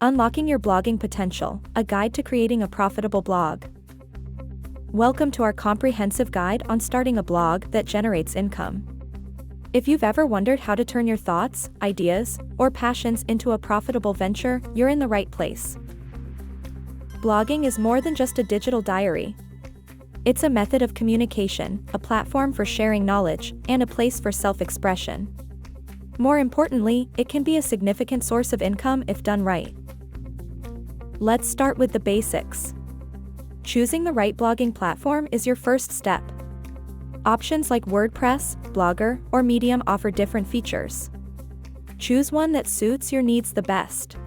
Unlocking Your Blogging Potential, a guide to creating a profitable blog. Welcome to our comprehensive guide on starting a blog that generates income. If you've ever wondered how to turn your thoughts, ideas, or passions into a profitable venture, you're in the right place. Blogging is more than just a digital diary. It's a method of communication, a platform for sharing knowledge, and a place for self-expression. More importantly, it can be a significant source of income if done right. Let's start with the basics. Choosing the right blogging platform is your first step. Options like WordPress, Blogger, or Medium offer different features. Choose one that suits your needs the best.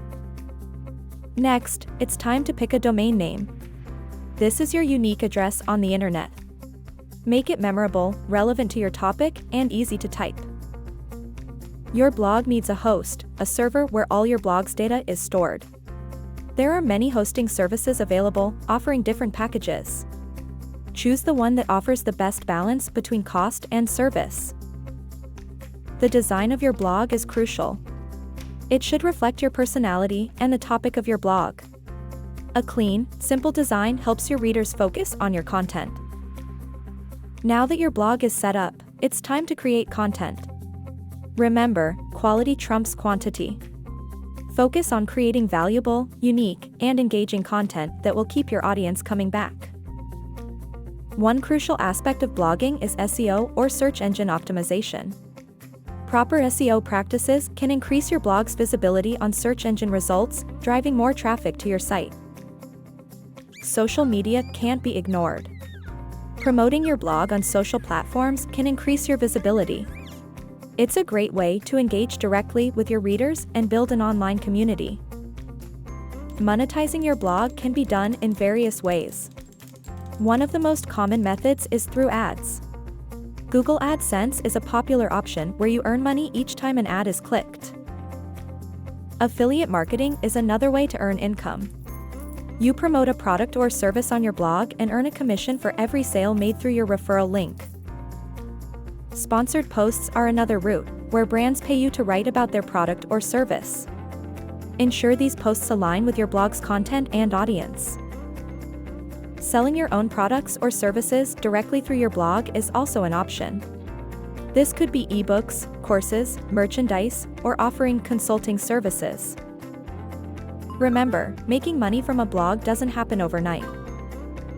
Next, it's time to pick a domain name. This is your unique address on the internet. Make it memorable, relevant to your topic, and easy to type. Your blog needs a host, a server where all your blog's data is stored. There are many hosting services available, offering different packages. Choose the one that offers the best balance between cost and service. The design of your blog is crucial. It should reflect your personality and the topic of your blog. A clean, simple design helps your readers focus on your content. Now that your blog is set up, it's time to create content. Remember, quality trumps quantity. Focus on creating valuable, unique, and engaging content that will keep your audience coming back. One crucial aspect of blogging is SEO, or search engine optimization. Proper SEO practices can increase your blog's visibility on search engine results, driving more traffic to your site. Social media can't be ignored. Promoting your blog on social platforms can increase your visibility. It's a great way to engage directly with your readers and build an online community. Monetizing your blog can be done in various ways. One of the most common methods is through ads. Google AdSense is a popular option where you earn money each time an ad is clicked. Affiliate marketing is another way to earn income. You promote a product or service on your blog and earn a commission for every sale made through your referral link. Sponsored posts are another route, where brands pay you to write about their product or service. Ensure these posts align with your blog's content and audience. Selling your own products or services directly through your blog is also an option. This could be ebooks, courses, merchandise, or offering consulting services. Remember, making money from a blog doesn't happen overnight.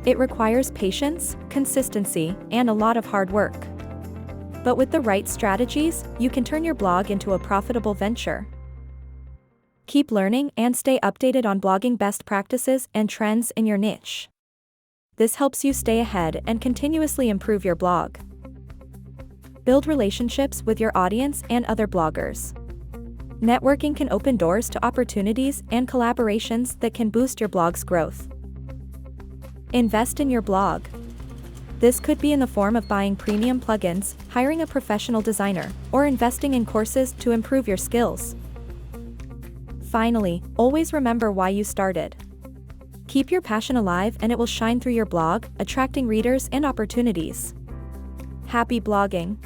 It requires patience, consistency, and a lot of hard work. But with the right strategies, you can turn your blog into a profitable venture. Keep learning and stay updated on blogging best practices and trends in your niche. This helps you stay ahead and continuously improve your blog. Build relationships with your audience and other bloggers. Networking can open doors to opportunities and collaborations that can boost your blog's growth. Invest in your blog. This could be in the form of buying premium plugins, hiring a professional designer, or investing in courses to improve your skills. Finally, always remember why you started. Keep your passion alive and it will shine through your blog, attracting readers and opportunities. Happy blogging!